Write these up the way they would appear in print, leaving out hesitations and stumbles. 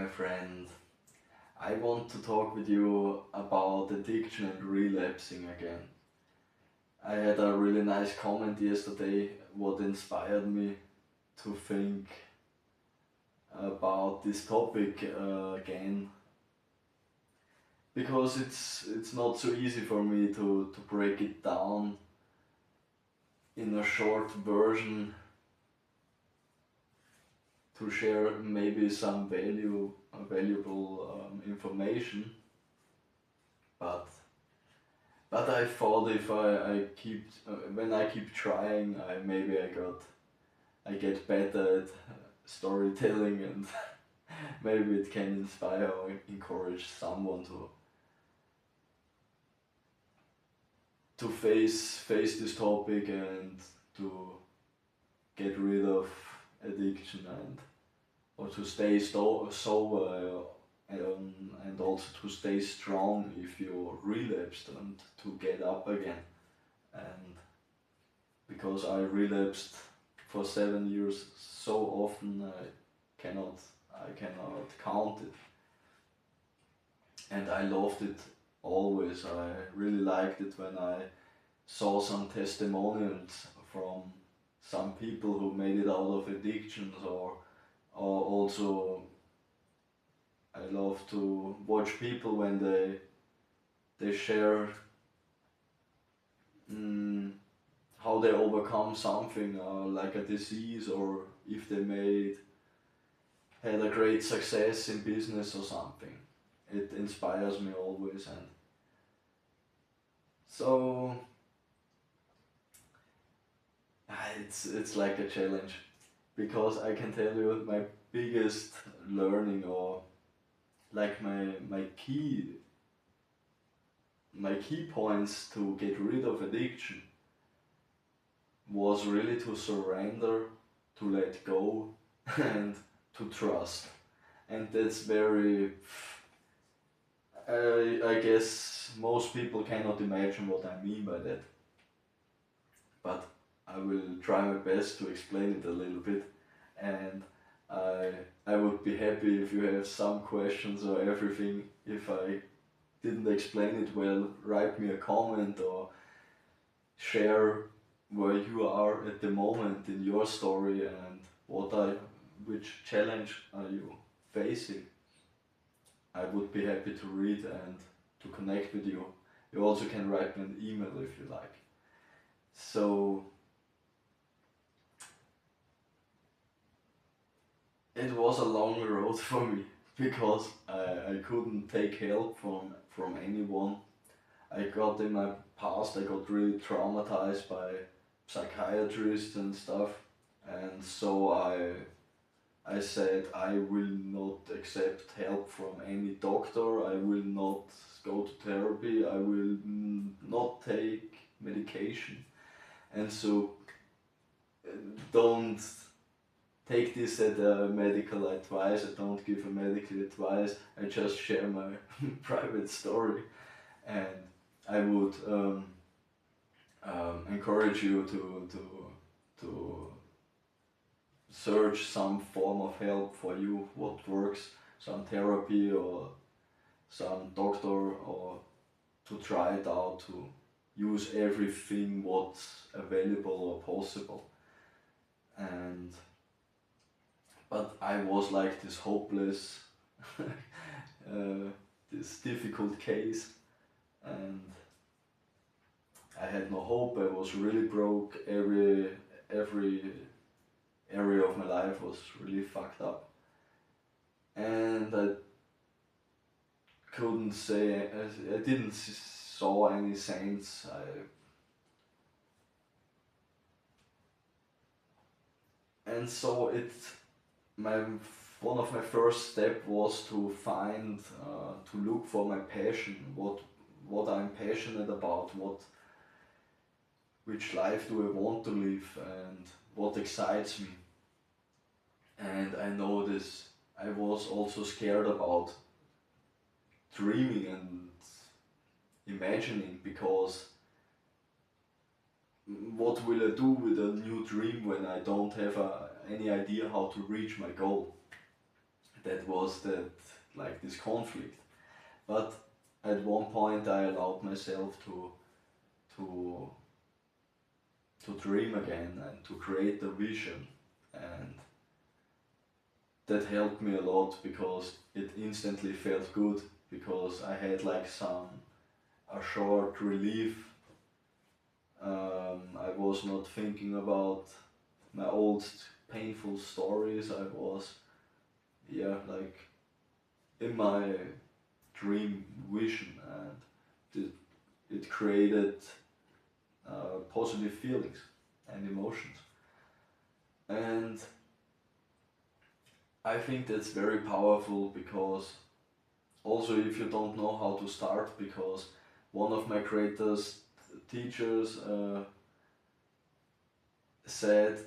friend. I want to talk with you about addiction and relapsing again. I had a really nice comment yesterday, what inspired me to think about this topic again, because it's not so easy for me to break it down in a short version to share maybe some valuable information, but I thought if I keep when I keep trying, I get better at storytelling, and maybe it can inspire or encourage someone to face this topic and to get rid of addiction, and or to stay sober, and also to stay strong if you relapsed, and to get up again. And because I relapsed for 7 years so often, I cannot count it. And I loved it always. I really liked it when I saw some testimonials from some people who made it out of addictions, or also I love to watch people when they share how they overcome something, like a disease, or if they had a great success in business or something. It inspires me always, and so it's like a challenge, because I can tell you my biggest learning, or like my key points to get rid of addiction was really to surrender, to let go, and to trust. And that's very, I guess most people cannot imagine what I mean by that, but I will try my best to explain it a little bit. And I would be happy if you have some questions or everything. If I didn't explain it well, write me a comment or share where you are at the moment in your story, and which challenge are you facing. I would be happy to read and to connect with you. You also can write me an email if you like. So it was a long road for me, because I couldn't take help from anyone. I got in my past, I got really traumatized by psychiatrists and stuff, and so I said I will not accept help from any doctor, I will not go to therapy, I will not take medication. And so don't take this as a medical advice, I don't give a medical advice, I just share my private story. And I would encourage you to search some form of help for you, what works, some therapy or some doctor, or to try it out, to use everything what's available or possible. And but I was like this hopeless, this difficult case, and I had no hope. I was really broke. Every area of my life was really fucked up, and I didn't saw any saints. And so my one of my first step was to find, to look for my passion, what I'm passionate about, which life do I want to live, and what excites me. And I know this, I was also scared about dreaming and imagining, because what will I do with a new dream when I don't have any idea how to reach my goal? that was that, like, this conflict. But at one point I allowed myself to to dream again and to create a vision, and that helped me a lot because it instantly felt good, because I had like a short relief. I was not thinking about my old painful stories. I was, yeah, like, in my dream vision, and it created positive feelings and emotions. And I think that's very powerful, because also if you don't know how to start, because one of my greatest teachers said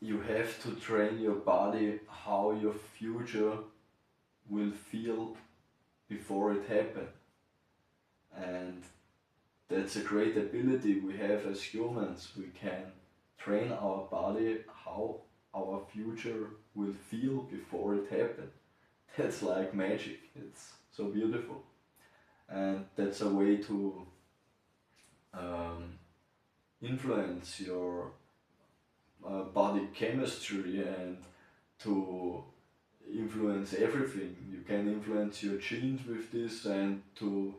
you have to train your body how your future will feel before it happens. And that's a great ability we have as humans. We can train our body how our future will feel before it happens. That's like magic. It's so beautiful. And that's a way to um, influence your body chemistry, and to influence everything. You can influence your genes with this, and to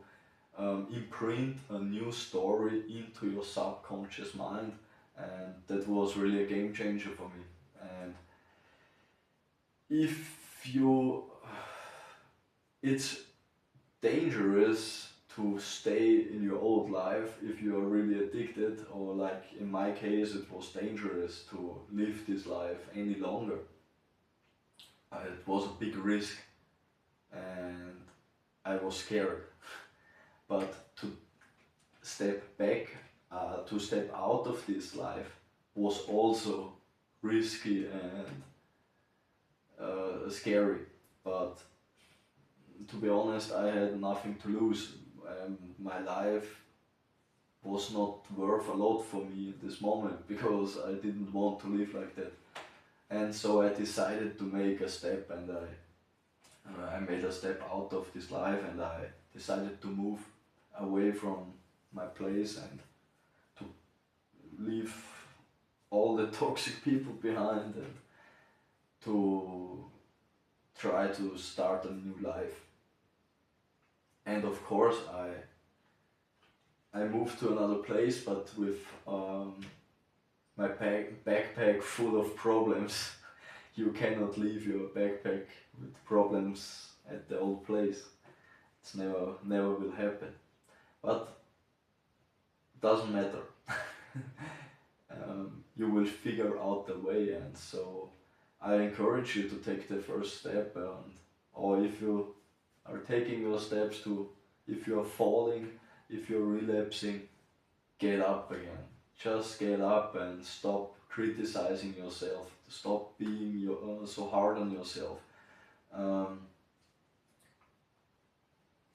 imprint a new story into your subconscious mind. And that was really a game changer for me. And if you, it's dangerous to stay in your old life if you are really addicted, or like in my case, it was dangerous to live this life any longer. It was a big risk, and I was scared. But to step back, to step out of this life was also risky and scary. But to be honest, I had nothing to lose. My life was not worth a lot for me at this moment, because I didn't want to live like that. And so I decided to make a step, and I made a step out of this life, and I decided to move away from my place and to leave all the toxic people behind, and to try to start a new life. And of course I moved to another place, but with my backpack full of problems. You cannot leave your backpack with problems at the old place. It's never will happen. But doesn't matter. You will figure out the way, and so I encourage you to take the first step, and or if you are taking your steps to, if you are falling, if you're relapsing, get up again. Just get up and stop criticizing yourself. Stop being so hard on yourself.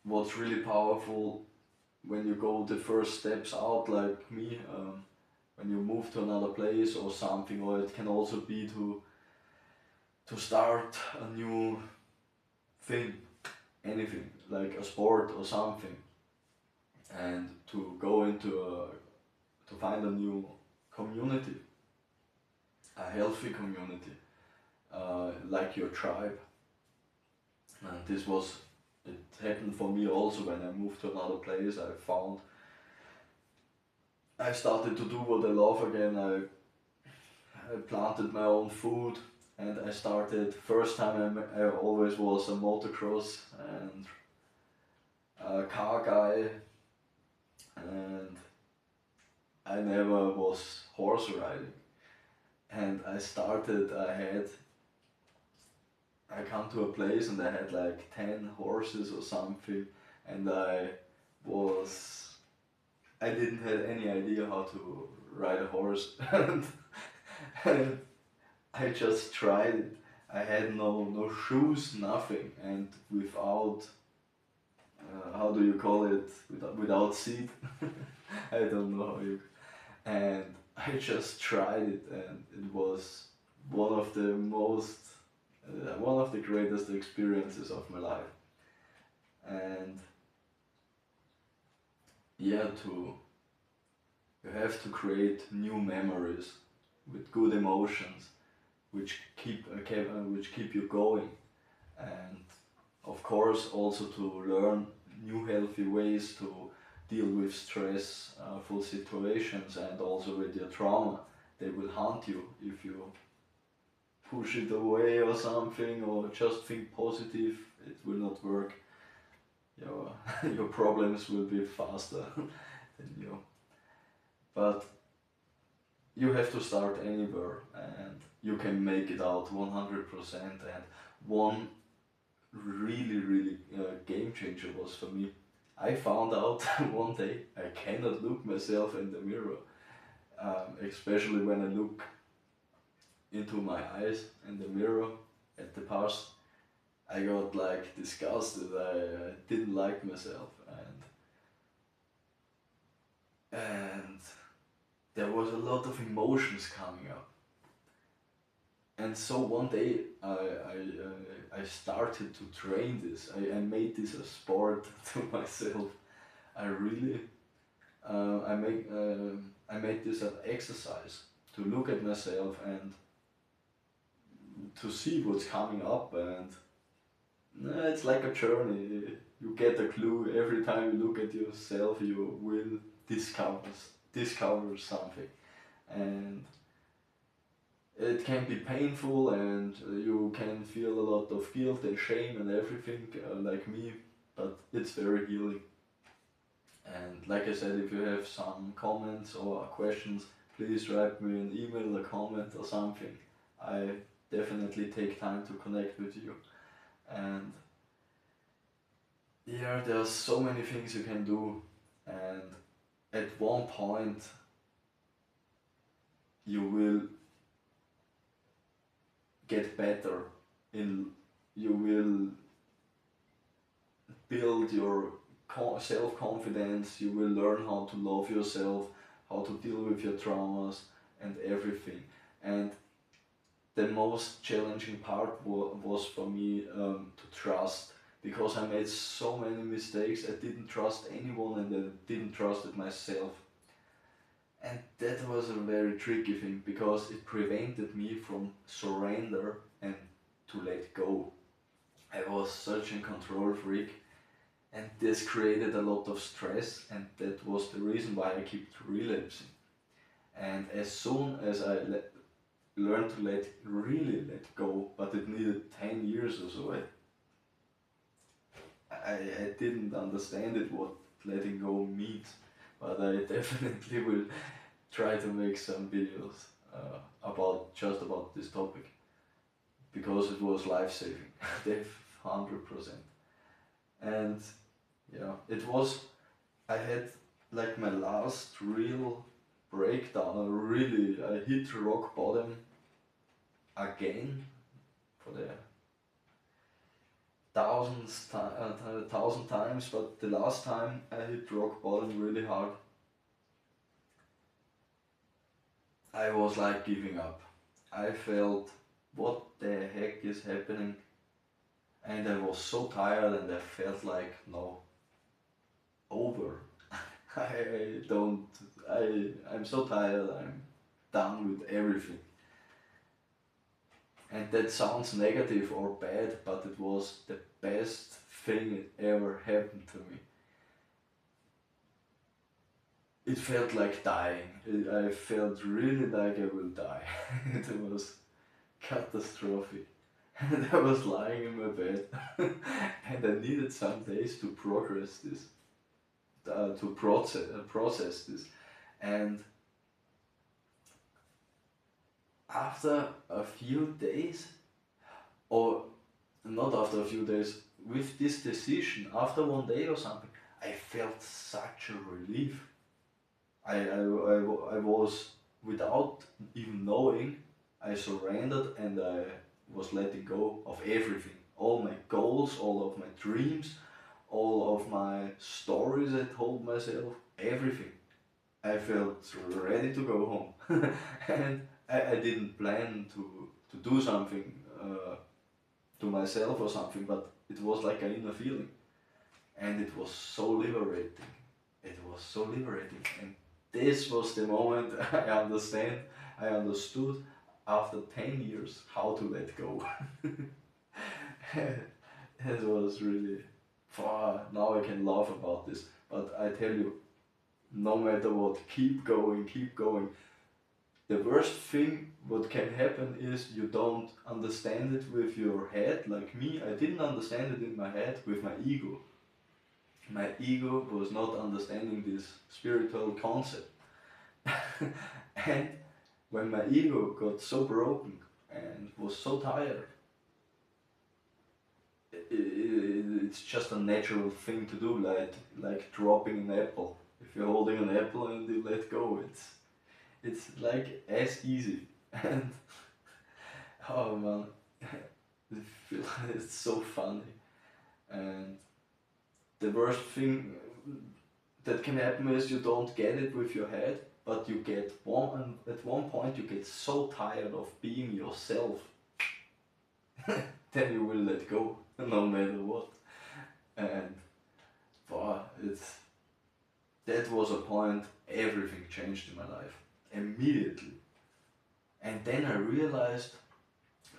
What's really powerful when you go the first steps out, like me, when you move to another place or something, or it can also be to start a new thing, anything, like a sport or something, and to go into to find a new community, a healthy community, like your tribe. And it happened for me also when I moved to another place. I started to do what I love again. I planted my own food, and I started, first time I always was a motocross and a car guy, and I never was horse riding. And I come to a place and I had like 10 horses or something, and I didn't have any idea how to ride a horse. And I just tried it. I had no shoes, nothing, and without, how do you call it, without seat. I don't know how you, and I just tried it, and it was one of the most one of the greatest experiences of my life. And yeah, you have to create new memories with good emotions, which keep you going, and of course also to learn new healthy ways to deal with stressful situations, and also with your trauma. They will haunt you if you push it away or something, or just think positive. It will not work. Your your problems will be faster than you. But you have to start anywhere, and you can make it out 100%. And one really game changer was for me. I found out one day I cannot look myself in the mirror, especially when I look into my eyes in the mirror at the past. I got like disgusted. I didn't like myself, and there was a lot of emotions coming up. And so one day I started to train this. I made this a sport to myself. I really I made this an exercise to look at myself and to see what's coming up. And it's like a journey. You get a clue every time you look at yourself. You will discover something, and it can be painful, and you can feel a lot of guilt and shame and everything, like me, but it's very healing. And like I said, if you have some comments or questions, please write me an email, a comment or something. I definitely take time to connect with you. And yeah, there's so many things you can do, and at one point you will get better in you will build your self-confidence. You will learn how to love yourself, how to deal with your traumas and everything. And the most challenging part was for me, to trust, because I made so many mistakes. I didn't trust anyone, and I didn't trust it myself. And that was a very tricky thing, because it prevented me from surrender and to let go. I was such a control freak, and this created a lot of stress, and that was the reason why I kept relapsing. And as soon as I learned to really let go, but it needed 10 years or so. I didn't understand it, what letting go means, but I definitely will try to make some videos about this topic, because it was life saving, 100%. And yeah, I had like my last real breakdown. I hit rock bottom again for the thousand times, but the last time I hit rock bottom really hard, I was like giving up. I felt, what the heck is happening? And I was so tired, and I felt like, no, over. I'm so tired, I'm done with everything. And that sounds negative or bad, but it was the best thing that ever happened to me. It felt like dying. I felt really like I will die. It was catastrophic. And I was lying in my bed, and I needed some days to progress this, to process this. And after a few days, or not after a few days, with this decision, after one day or something, I felt such a relief. I was, without even knowing, I surrendered, and I was letting go of everything. All my goals, all of my dreams, all of my stories I told myself, everything. I felt ready to go home. And I didn't plan to do something to myself or something, but it was like an inner feeling, and it was so liberating. It was so liberating, and this was the moment I understood after 10 years how to let go. It was really, now I can laugh about this, but I tell you, no matter what, keep going, keep going. The worst thing what can happen is you don't understand it with your head, like me. I didn't understand it in my head with my ego. My ego was not understanding this spiritual concept. And when my ego got so broken and was so tired, it's just a natural thing to do, like dropping an apple. If you're holding an apple and you let go, it's like as easy. And oh man, it's so funny. And the worst thing that can happen is you don't get it with your head, but you get at one point you get so tired of being yourself, then you will let go, no matter what. And wow, that was a point everything changed in my life immediately. And then I realized,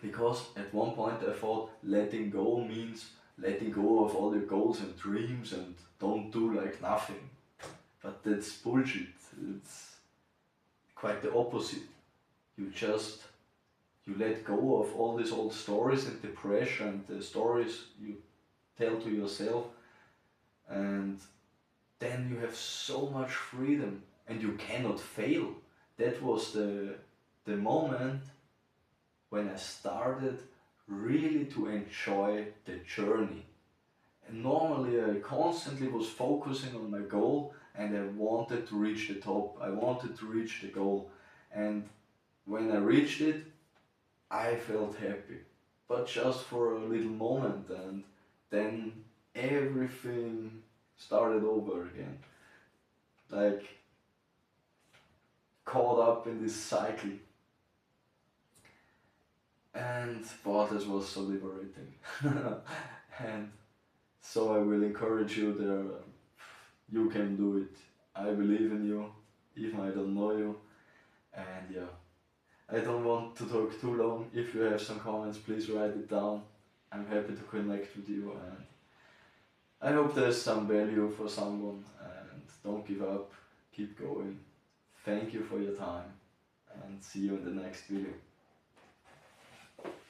because at one point I thought letting go means letting go of all your goals and dreams and don't do like nothing. But that's bullshit. It's quite the opposite. You let go of all these old stories and the pressure and the stories you tell to yourself, and then you have so much freedom and you cannot fail. That was the moment when I started really to enjoy the journey. And normally I constantly was focusing on my goal and I wanted to reach the top. I wanted to reach the goal. And when I reached it, I felt happy. But just for a little moment, and then everything started over again. Like caught up in this cycle. And wow, this was so liberating. And so I will encourage you there. You can do it. I believe in you, even I don't know you. And yeah, I don't want to talk too long. If you have some comments, please write it down. I'm happy to connect with you, and I hope there's some value for someone. And don't give up, keep going. Thank you for your time, and see you in the next video.